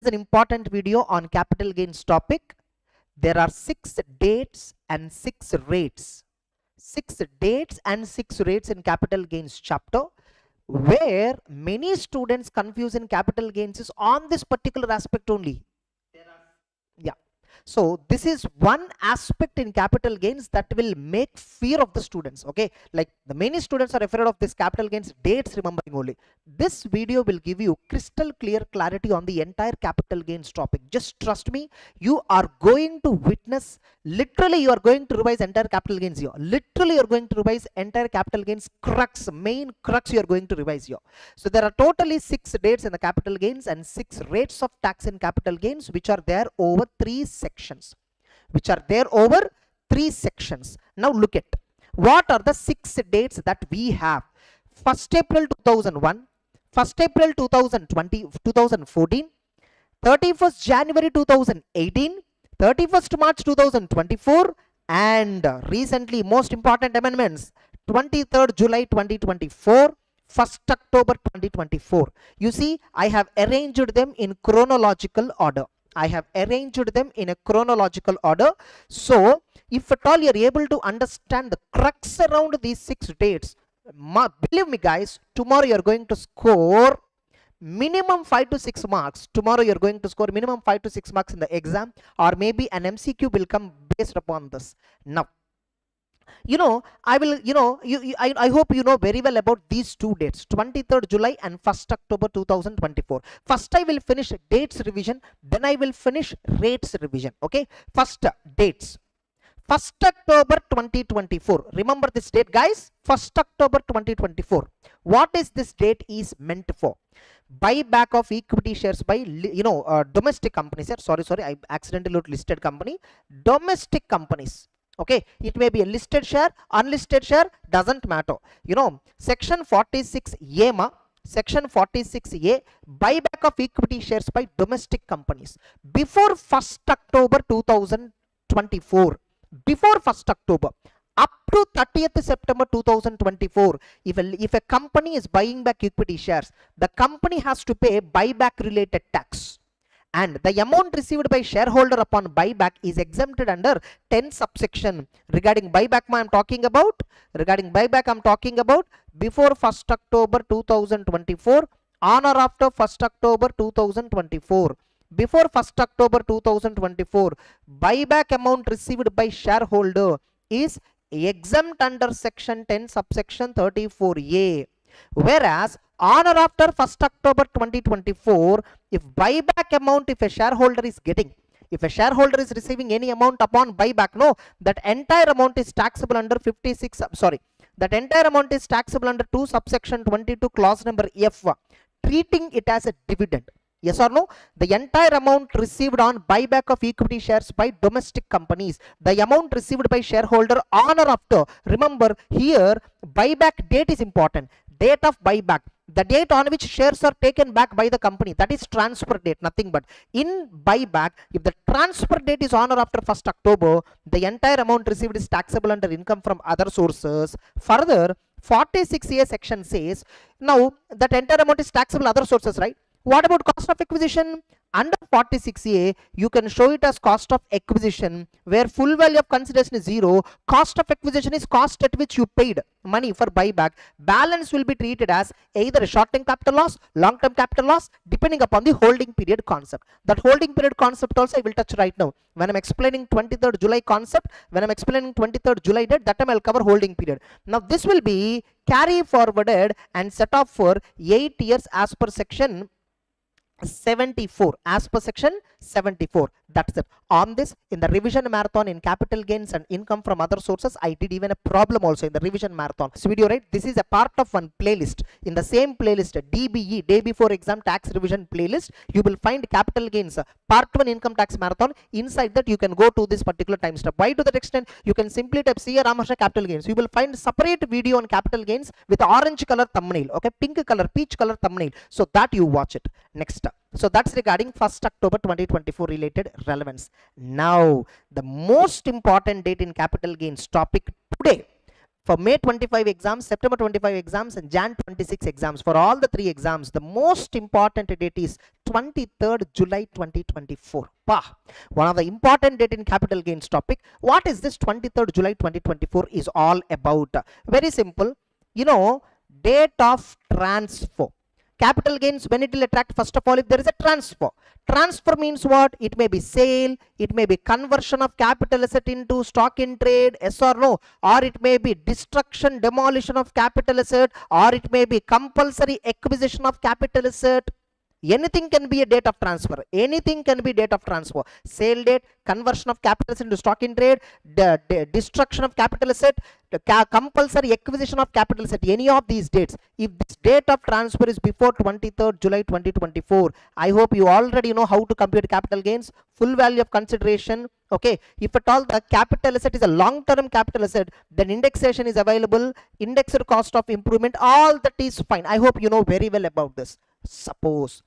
an important video on capital gains topic. There are 6 dates and 6 rates. 6 dates and 6 rates in capital gains chapter, where many students confuse in capital gains is on this particular aspect only. Yeah. So this is one aspect in capital gains that will make fear of the students. Okay, like the many students are afraid of this capital gains dates remembering only. This video will give you crystal clear clarity on the entire capital gains topic. Just trust me, you are going to witness, literally you are going to revise entire capital gains here. Literally you are going to revise entire capital gains crux, main crux you are going to revise here. So there are totally 6 dates in the capital gains and 6 rates of tax in capital gains, which are there over 3 sections. Now look at what are the 6 dates that we have. 1st April 2001, 1st April 2014, 31st January 2018, 31st March 2024, and recently most important amendments, 23rd July 2024, 1st October 2024. You see, I have arranged them in chronological order. So if at all you are able to understand the crux around these 6 dates, believe me guys, tomorrow you are going to score minimum 5 to 6 marks. Tomorrow you are going to score minimum 5 to 6 marks in the exam, or maybe an MCQ will come based upon this. Now, I hope you know very well about these 2 dates, 23rd July and 1st October 2024. First I will finish dates revision, then I will finish rates revision. Okay, first dates. 1st October 2024. Remember this date guys, 1st October 2024. What is this date is meant for? Buyback of equity shares by domestic companies. Sorry, I accidentally wrote listed company. Domestic companies. Okay, it may be a listed share, unlisted share, doesn't matter. Section 46A, Section 46A, buyback of equity shares by domestic companies. Before 1st October 2024, before 1st October, up to 30th September 2024, if a company is buying back equity shares, the company has to pay buyback related tax. And the amount received by shareholder upon buyback is exempted under 10 subsection. Regarding buyback I am talking about, before 1st October 2024, on or after 1st October 2024. Before 1st October 2024, buyback amount received by shareholder is exempt under section 10 subsection 34A. Whereas on or after 1st October 2024, if buyback amount, if a shareholder is receiving any amount upon buyback, that entire amount is taxable under 2 subsection 22 clause number F, treating it as a dividend. Yes or no? The entire amount received on buyback of equity shares by domestic companies, the amount received by shareholder on or after, remember here buyback date is important. Date of buyback, the date on which shares are taken back by the company, that is transfer date, nothing but. In buyback, if the transfer date is on or after 1st October, the entire amount received is taxable under income from other sources. Further, 46A section says, now that entire amount is taxable other sources, right? What about cost of acquisition? Under 46A, you can show it as cost of acquisition, where full value of consideration is 0. Cost of acquisition is cost at which you paid money for buyback. Balance will be treated as either a short-term capital loss, long-term capital loss, depending upon the holding period concept. That holding period concept also I will touch right now. When I'm explaining 23rd July concept, when I'm explaining 23rd July date, that time I'll cover holding period. Now this will be carry forwarded and set off for 8 years as per section 74, as per section 74. That's it. On this, in the revision marathon in capital gains and income from other sources, I did even a problem also in the revision marathon. This video, right? This is a part of one playlist. In the same playlist, DBE, day before exam tax revision playlist, you will find capital gains part 1 income tax marathon. Inside that, you can go to this particular time step. Why to that extent? You can simply type caramharsha capital gains. You will find separate video on capital gains with orange color thumbnail, okay, pink color, peach color thumbnail, so that you watch it. Next. So that's regarding 1st October 2024 related relevance. Now, the most important date in capital gains topic today, for May 25 exams, September 25 exams, and Jan 26 exams. For all the 3 exams, the most important date is 23rd July 2024. One of the important date in capital gains topic. What is this 23rd July 2024 is all about? Very simple. You know, date of transfer. Capital gains, when it will attract, first of all, if there is a transfer. Transfer means what? It may be sale, it may be conversion of capital asset into stock in trade, yes or no, or it may be destruction, demolition of capital asset, or it may be compulsory acquisition of capital asset. Anything can be a date of transfer. Anything can be date of transfer. Sale date, conversion of capital asset into stock in trade, destruction of capital asset, compulsory acquisition of capital asset. Any of these dates. If this date of transfer is before 23rd July 2024, I hope you already know how to compute capital gains, full value of consideration. Okay, if at all the capital asset is a long-term capital asset, then indexation is available, indexed cost of improvement, all that is fine. I hope you know very well about this. Suppose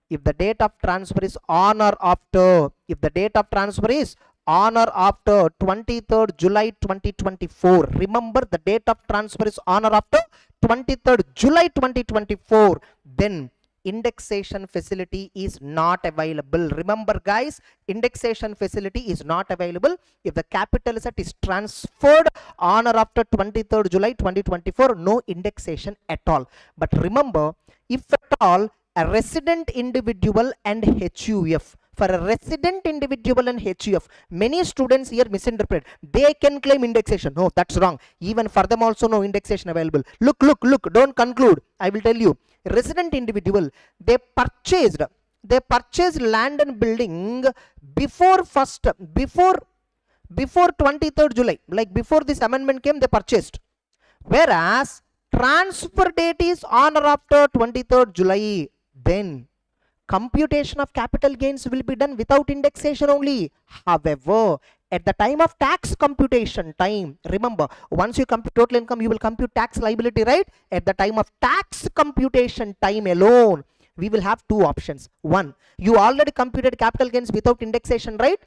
if the date of transfer is on or after, if the date of transfer is on or after 23rd July 2024, remember the date of transfer is on or after 23rd July 2024, then indexation facility is not available. Remember guys, indexation facility is not available if the capital asset is transferred on or after 23rd July 2024, no indexation at all. But remember, if at all a resident individual and HUF, for a resident individual and HUF, many students here misinterpret. They can claim indexation. No, that's wrong. Even for them also no indexation available. Look, don't conclude. I will tell you. Resident individual, they purchased land and building before 23rd July. Like before this amendment came, they purchased. Whereas transfer date is on or after 23rd July. Then computation of capital gains will be done without indexation only. However, at the time of tax computation time, remember, once you compute total income, you will compute tax liability, right? At the time of tax computation time alone, we will have 2 options. One, you already computed capital gains without indexation, right?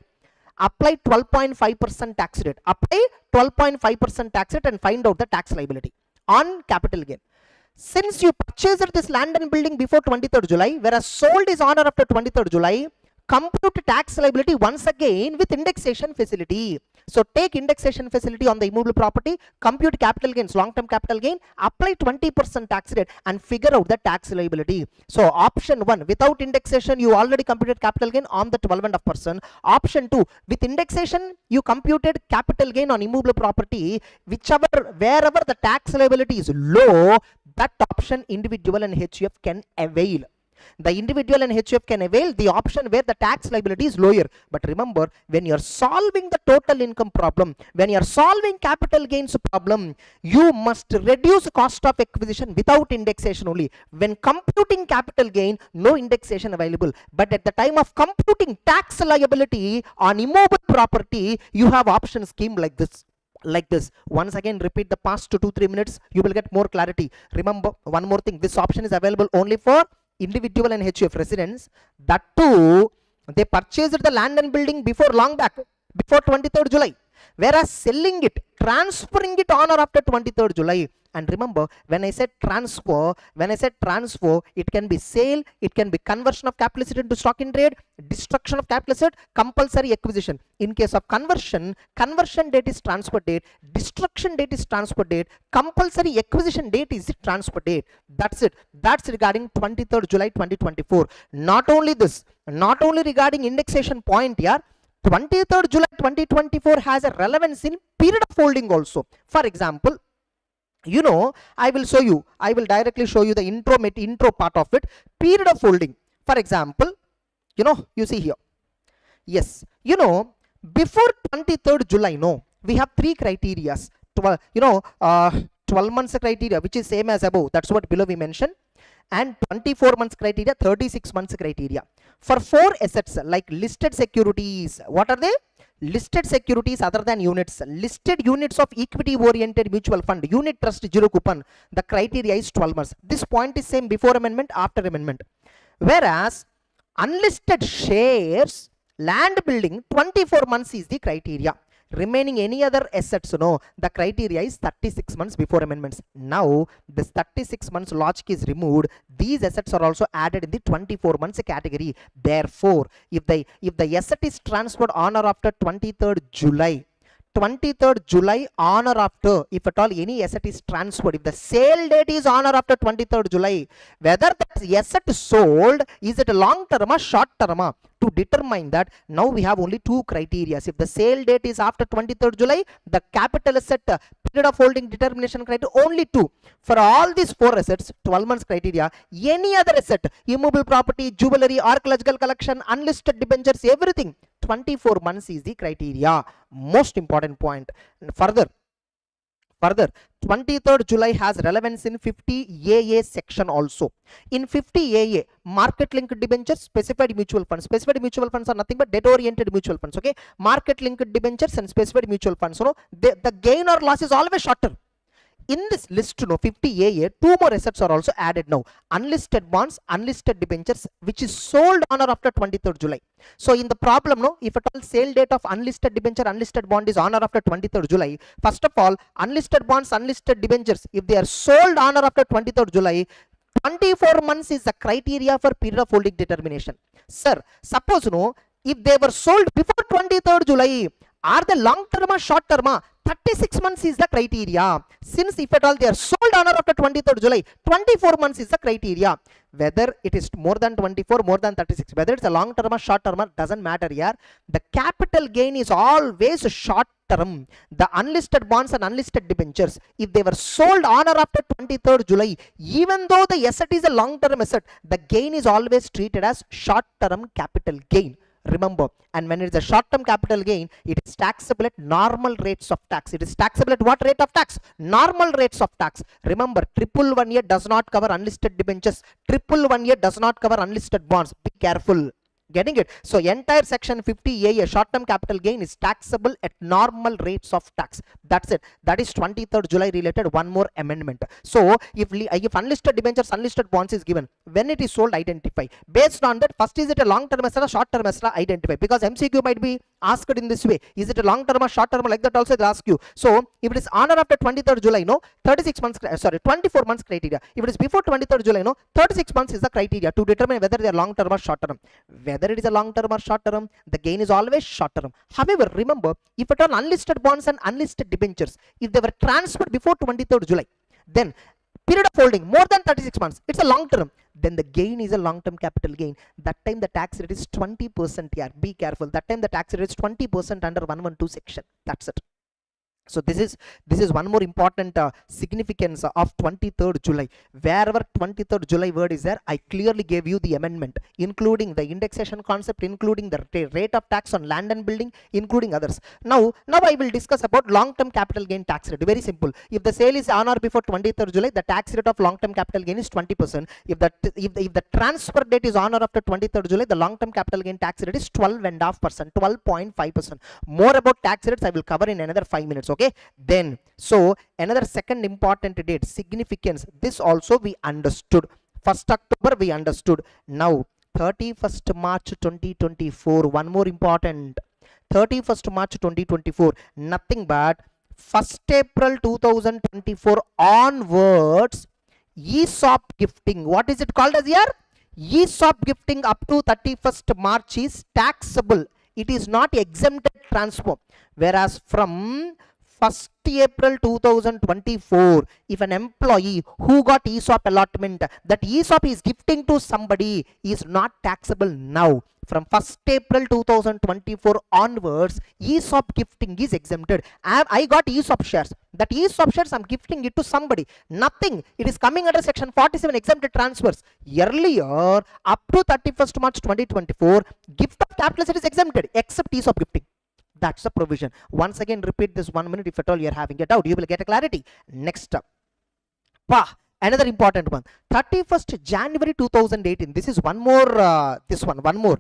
Apply 12.5% tax rate. Apply 12.5% tax rate and find out the tax liability on capital gain. Since you purchased this land and building before 23rd July, whereas sold is on or after 23rd July, compute tax liability once again with indexation facility. So take indexation facility on the immovable property, compute capital gains, long-term capital gain, apply 20% tax rate and figure out the tax liability. So option 1, without indexation, you already computed capital gain on the 12.5%. Option 2, with indexation, you computed capital gain on immovable property, wherever the tax liability is low, that option individual and HUF can avail. The individual and HUF can avail the option where the tax liability is lower. But remember, when you are solving the total income problem, when you are solving capital gains problem, you must reduce cost of acquisition without indexation only. When computing capital gain, no indexation available. But at the time of computing tax liability on immovable property, you have option scheme like this. Once again, repeat the past 2-3 minutes, you will get more clarity. Remember one more thing, this option is available only for individual and HUF residents. That too, they purchased the land and building before long back, before 23rd July, whereas selling it, transferring it on or after 23rd July. And remember, when I said transfer, it can be sale, it can be conversion of capital asset into stock in trade, destruction of capital asset, compulsory acquisition. In case of conversion date is transfer date, destruction date is transfer date, compulsory acquisition date is the transfer date. That's it. That's regarding 23rd July 2024. Not only this, not only regarding indexation point here, 23rd July 2024 has a relevance in period of holding also. For example, you know, I will directly show you the intro part of it. Period of holding. For example, you know, you see here. Yes, you know, before 23rd July, no, we have 3 criteria. 12 months criteria, which is same as above. That's what below we mentioned. And 24 months criteria, 36 months criteria. For 4 assets like listed securities, what are they? Listed securities other than units, listed units of equity oriented mutual fund, unit trust 0 coupon, the criteria is 12 months. This point is same before amendment, after amendment. Whereas unlisted shares, land building, 24 months is the criteria. Remaining any other assets, the criteria is 36 months before amendments. Now this 36 months logic is removed. These assets are also added in the 24 months category. Therefore, if the asset is transferred on or after 23rd July, 23rd July on or after, if at all any asset is transferred, if the sale date is on or after 23rd July, whether that asset sold, is it a long term or short term? To determine that, now we have only two criteria. If the sale date is after 23rd July, the capital asset period of holding determination criteria only two. For all these four assets, 12 months criteria. Any other asset, immovable property, jewelry, archaeological collection, unlisted debentures, everything, 24 months is the criteria. Most important point. Further, 23rd July has relevance in 50AA section also. In 50AA, market linked debentures, specified mutual funds. Specified mutual funds are nothing but debt oriented mutual funds. Okay, market linked debentures and specified mutual funds. The gain or loss is always shorter. In this list, 50AA, two more assets are also added now. Unlisted bonds, unlisted debentures, which is sold on or after 23rd July. So in the problem, if at all sale date of unlisted debenture, unlisted bond is on or after 23rd July, first of all, unlisted bonds, unlisted debentures, if they are sold on or after 23rd July, 24 months is the criteria for period of holding determination. Sir, suppose, if they were sold before 23rd July, are they long term or short term? 36 months is the criteria. Since if at all they are sold on or after 23rd July, 24 months is the criteria. Whether it is more than 24, more than 36, whether it's a long term or short term, doesn't matter here. The capital gain is always short term. The unlisted bonds and unlisted debentures, if they were sold on or after 23rd July, even though the asset is a long term asset, the gain is always treated as short term capital gain. Remember, and when it is a short-term capital gain, it is taxable at normal rates of tax. It is taxable at what rate of tax? Normal rates of tax. Remember, 111 year does not cover unlisted debentures. 111 year does not cover unlisted bonds. Be careful. Getting it? So entire section 50A, a short-term capital gain, is taxable at normal rates of tax. That's it. That is 23rd July related one more amendment. So if unlisted debentures, unlisted bonds is given, when it is sold, identify. Based on that, first, is it a long-term asset or short-term asset? Identify. Because MCQ might be asked in this way. Is it a long-term or short-term? Like that also they'll ask you. So if it is on or after 23rd July, 36 months, 24 months criteria. If it is before 23rd July, 36 months is the criteria to determine whether they are long-term or short-term. Whether it is a long term or short term, the gain is always short term. However, remember, if at all unlisted bonds and unlisted debentures, if they were transferred before 23rd July, then period of holding more than 36 months, it's a long term, then the gain is a long term capital gain. That time the tax rate is 20% here. Be careful. That time the tax rate is 20% under 112 section. That's it. So this is one more important significance of 23rd July. Wherever 23rd July word is there, I clearly gave you the amendment, including the indexation concept, including the rate of tax on land and building, including others. Now I will discuss about long-term capital gain tax rate. Very simple. If the sale is on or before 23rd July, the tax rate of long-term capital gain is 20%. If the transfer date is on or after 23rd July, the long-term capital gain tax rate is 12.5%, 12.5%. More about tax rates I will cover in another 5 minutes. Okay, then so another second important date, significance, this also we understood. 1st October we understood. Now 31st March 2024, one more important, 31st March 2024, nothing but 1st April 2024 onwards, ESOP gifting, what is it called as here? ESOP gifting up to 31st March is taxable. It is not exempted transfer. Whereas from 1st April 2024, if an employee who got ESOP allotment, that ESOP is gifting to somebody, is not taxable now. From 1st April 2024 onwards, ESOP gifting is exempted. I got ESOP shares. That ESOP shares I'm gifting it to somebody. Nothing. It is coming under section 47 exempted transfers. Earlier, up to 31st March 2024, gift of capital asset is exempted except ESOP gifting. That's the provision. Once again, repeat this 1 minute. If at all you are having it out, you will get a clarity. Next up, another important one, 31st January 2018. This is one more. One more.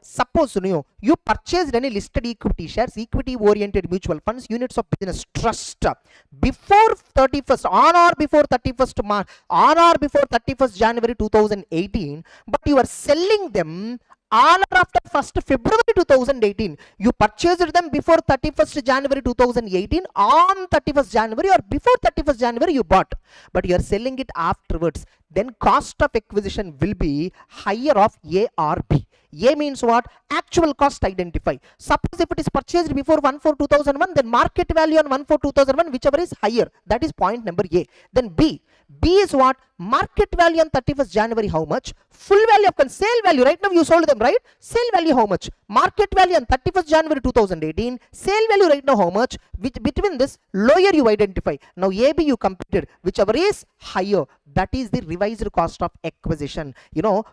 Suppose you purchased any listed equity shares, equity oriented mutual funds, units of business trust before 31st, on or before 31st March, on or before 31st January 2018, but you are selling them on or after 1st February 2018. You purchased them before 31st January 2018, on 31st January or before 31st January you bought, but you are selling it afterwards. Then cost of acquisition will be higher of A or B. A means what? Actual cost identify. Suppose if it is purchased before 1/4/2001, then market value on 1/4/2001, whichever is higher. That is point number A. Then B. B is what? Market value on 31st January, how much? Full value of sale value. Right now you sold them, right? Sale value how much? Market value on 31st January 2018. Sale value right now how much? Between this, lower you identify. Now A, B you computed. Whichever is higher, that is the revised cost of acquisition.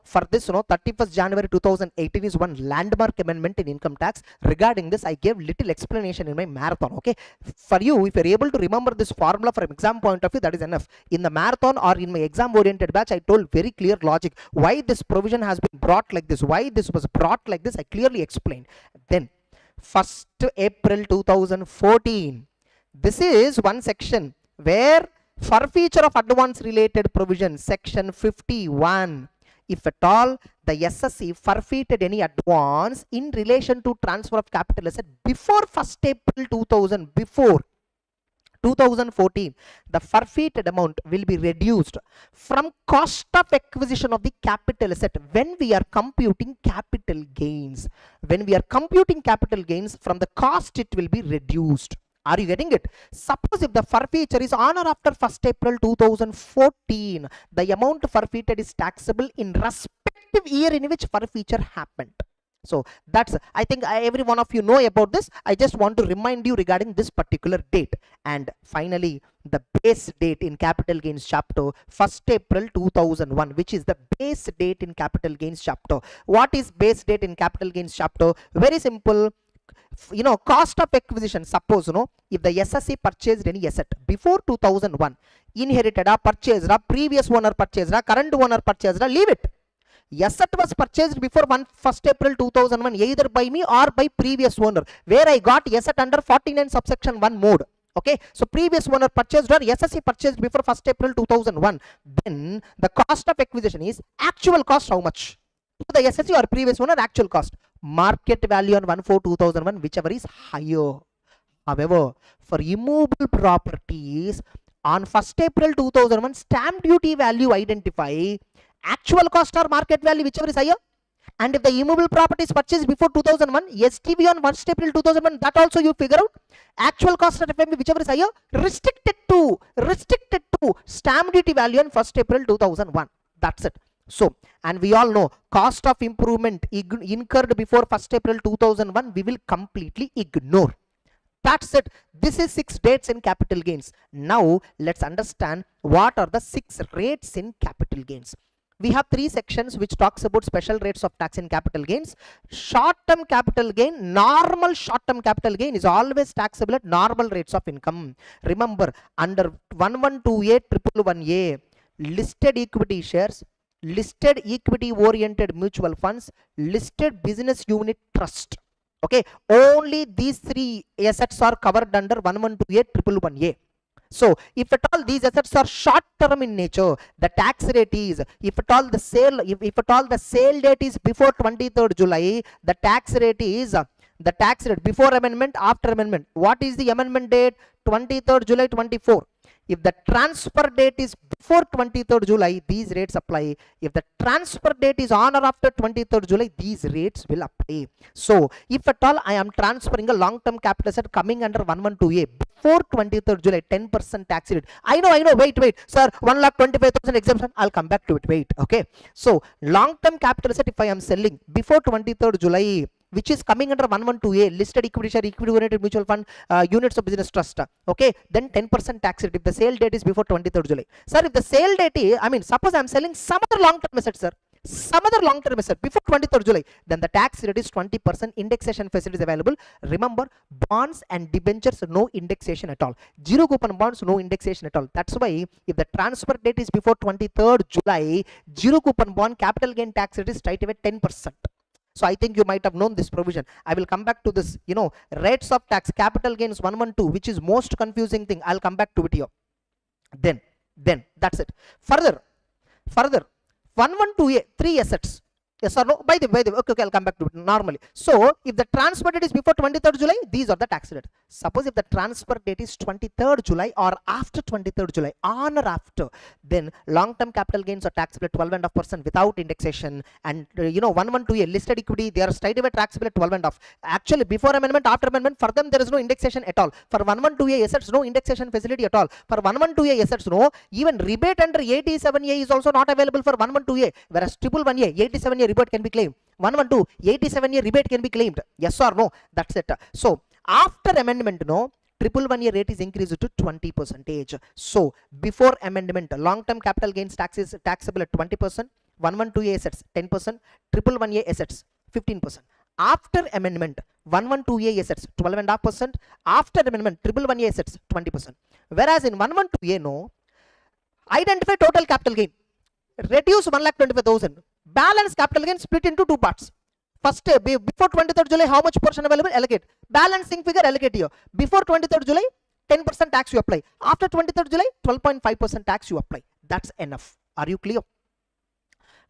For this, 31st January 2018 is one landmark amendment in income tax. Regarding this, I gave little explanation in my marathon. Okay, for you, if you're able to remember this formula from exam point of view, that is enough. In the marathon or in my exam oriented batch, I told very clear logic why this provision has been brought like this, why this was brought like this. I clearly explained. Then 1st April 2014, this is one section where forfeiture of advance related provision, section 51. If at all the SSC forfeited any advance in relation to transfer of capital asset before 1st April 2000, before 2014, the forfeited amount will be reduced from cost of acquisition of the capital asset when we are computing capital gains. When we are computing capital gains, from the cost it will be reduced. Are you getting it? Suppose if the forfeiture is on or after 1st April 2014, the amount forfeited is taxable in respective year in which forfeiture happened. So that's, I think every one of you know about this. I just want to remind you regarding this particular date. And finally, the base date in capital gains chapter, 1st April 2001, which is the base date in capital gains chapter. What is base date in capital gains chapter? Very simple. Cost of acquisition. Suppose if the SSC purchased any asset before 2001, inherited or purchased, previous owner purchased, current owner purchased, leave it. Asset was purchased before 1st April 2001 either by me or by previous owner, where I got asset under 49 subsection 1 mode. Okay, so previous owner purchased or SSC purchased before 1st April 2001. Then the cost of acquisition is actual cost how much? To the SSC or previous owner, actual cost. Market value on 1/4/2001, whichever is higher. However, for immovable properties, on 1st April 2001, stamp duty value identify actual cost or market value, whichever is higher. And if the immovable property is purchased before 2001, STV on 1st April 2001, that also you figure out. Actual cost at FMV, whichever is higher, restricted to stamp duty value on 1st April 2001. That's it. So, and we all know cost of improvement incurred before 1st April 2001, we will completely ignore. That's it. This is 6 dates in capital gains. Now let's understand what are the 6 rates in capital gains. We have 3 sections which talks about special rates of tax in capital gains. Short-term capital gain, normal short-term capital gain is always taxable at normal rates of income. Remember, under 1128(111A), listed equity shares, listed equity oriented mutual funds, listed business unit trust. Okay, only these 3 assets are covered under 1128(111A). So if at all these assets are short term in nature, the tax rate is, if at all the sale date is before 23rd July, the tax rate is before amendment, after amendment. What is the amendment date? 23rd July 24. If the transfer date is before 23rd July, these rates apply. If the transfer date is on or after 23rd July, these rates will apply. So if at all I am transferring a long-term capital asset coming under 112A before 23rd July, 10% tax rate. I know, wait, sir, 1,25,000 exemption, I'll come back to it, wait, okay. So long-term capital asset, if I am selling before 23rd July, which is coming under 112A, listed equity share, equity oriented mutual fund, units of business trust, okay, then 10% tax rate if the sale date is before 23rd July. Sir, if the sale date is, suppose I am selling some other long-term asset, sir, some other long-term asset before 23rd July, then the tax rate is 20%. Indexation facilities available. Remember, bonds and debentures, no indexation at all. Zero coupon bonds, no indexation at all. That's why if the transfer date is before 23rd July, zero coupon bond capital gain tax rate is straight away 10%. So I think you might have known this provision. I will come back to this, rates of tax, capital gains 112, which is most confusing thing. I'll come back to it here. Then that's it. Further, 112A, 3 assets. Yes or no? By the way, okay, I'll come back to it normally. So, if the transfer date is before 23rd July, these are the tax rate. Suppose if the transfer date is 23rd July or after 23rd July, on or after, then long-term capital gains are taxable at 12.5% without indexation. And 112A listed equity, they are straight away taxable at 12.5%. Actually, before amendment, after amendment, for them there is no indexation at all. For 112A assets, no indexation facility at all. For 112A assets, no, even rebate under 87A is also not available for 112A, whereas 111A, 87A rebate can be claimed. 112, 87A rebate can be claimed. Yes or no? That's it. So, after amendment, no, 111A rate is increased to 20%. So, before amendment, long-term capital gains tax is taxable at 20%, 112A assets 10%, 111A assets 15%. After amendment, 112A assets 12.5%, after amendment, 111A assets 20%. Whereas in 112A, no, identify total capital gain, reduce 1,25,000, balance capital gain split into two parts. First, before 23rd July, how much portion available? Allocate. Balancing figure, allocate here. Before 23rd July, 10% tax you apply. After 23rd July, 12.5% tax you apply. That's enough. Are you clear?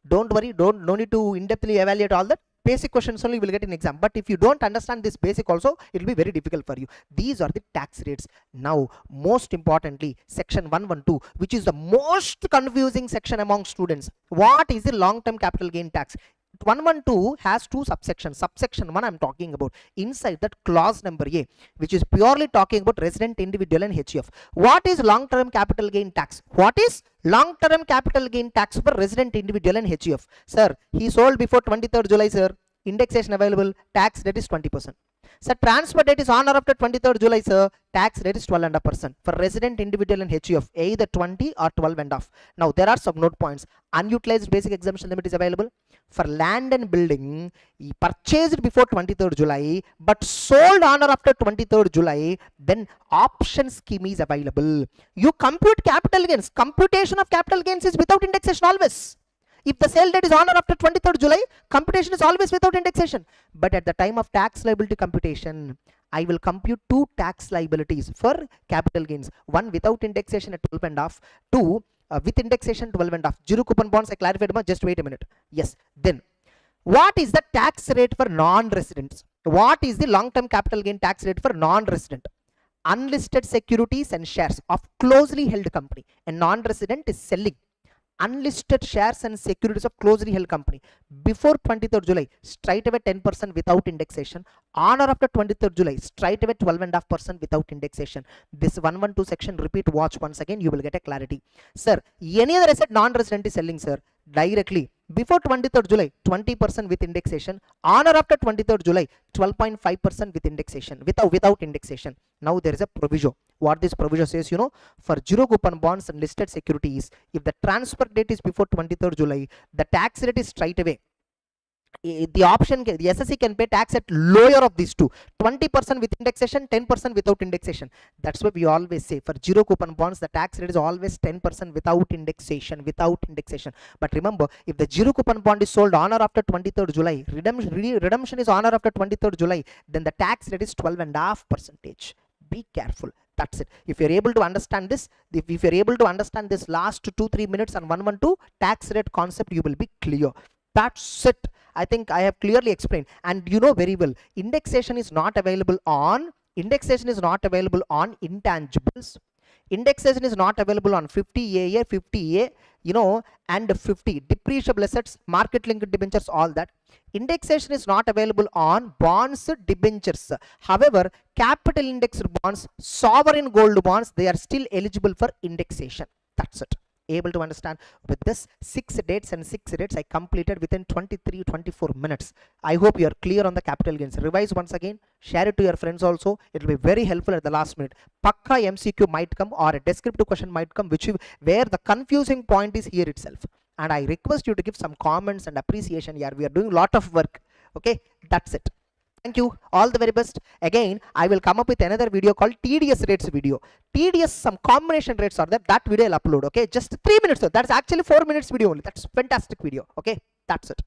Don't worry, no need to in-depthly evaluate all that. Basic questions only you will get in exam. But if you don't understand this basic also, it will be very difficult for you. These are the tax rates. Now, most importantly, section 112, which is the most confusing section among students. What is the long-term capital gain tax? 112 has two subsections. Subsection 1 I'm talking about. Inside that, clause number A, which is purely talking about resident, individual and HUF. What is long-term capital gain tax? What is long-term capital gain tax for resident, individual and HUF? Sir, he sold before 23rd July, sir. Indexation available. Tax rate is 20%. Sir, transfer date is on or after 23rd July, sir. Tax rate is 12.5%. For resident, individual and HUF, either 20 or 12.5. Now, there are some note points. Unutilized basic exemption limit is available. For land and building, purchased before 23rd July, but sold on or after 23rd July, then option scheme is available. You compute capital gains. Computation of capital gains is without indexation always. If the sale date is on or after 23rd July, computation is always without indexation. But at the time of tax liability computation, I will compute two tax liabilities for capital gains. One without indexation at 12.5, two with indexation 12.5. Zero coupon bonds, I clarified, just wait a minute. Yes, then what is the tax rate for non-residents? What is the long-term capital gain tax rate for non-resident? Unlisted securities and shares of closely held company. A non-resident is selling unlisted shares and securities of closely held company before 23rd July, straight away 10% without indexation. On or after 23rd July, straight away 12.5% without indexation. This 112 section, repeat, watch once again, you will get a clarity. Sir, any other asset non-resident is selling, sir, directly before 23rd July, 20% with indexation. On or after 23rd July, 12.5% with indexation, without indexation. Now there is a proviso. What this proviso says, for zero coupon bonds and listed securities, if the transfer date is before 23rd July, the tax rate is straight away. The option, the SSC can pay tax at lower of these two, 20% with indexation, 10% without indexation. That's why we always say for zero coupon bonds, the tax rate is always 10% without indexation, But remember, if the zero coupon bond is sold on or after 23rd July, redemption is on or after 23rd July, then the tax rate is 12.5%. Be careful. That's it. If you're able to understand this, if you're able to understand this last 2-3 minutes on 112 tax rate concept, you will be clear. That's it. I think I have clearly explained, and you know very well, indexation is not available on intangibles. Indexation is not available on 50A, 50A, and 50 depreciable assets, market linked debentures, all that. Indexation is not available on bonds, debentures. However, capital indexed bonds, sovereign gold bonds, they are still eligible for indexation. That's it. Able to understand? With this 6 dates and 6 rates I completed within 23-24 minutes. I hope you are clear on the capital gains. Revise once again, share it to your friends also. It will be very helpful at the last minute. Pakka MCQ might come or a descriptive question might come, where the confusing point is here itself. And I request you to give some comments and appreciation here. We are doing a lot of work. Okay, that's it. Thank you. All the very best. Again, I will come up with another video called TDS rates video. TDS, some combination rates are there. That video I'll upload. Okay, just 3 minutes. That's actually 4 minutes video only. That's fantastic video. Okay, that's it.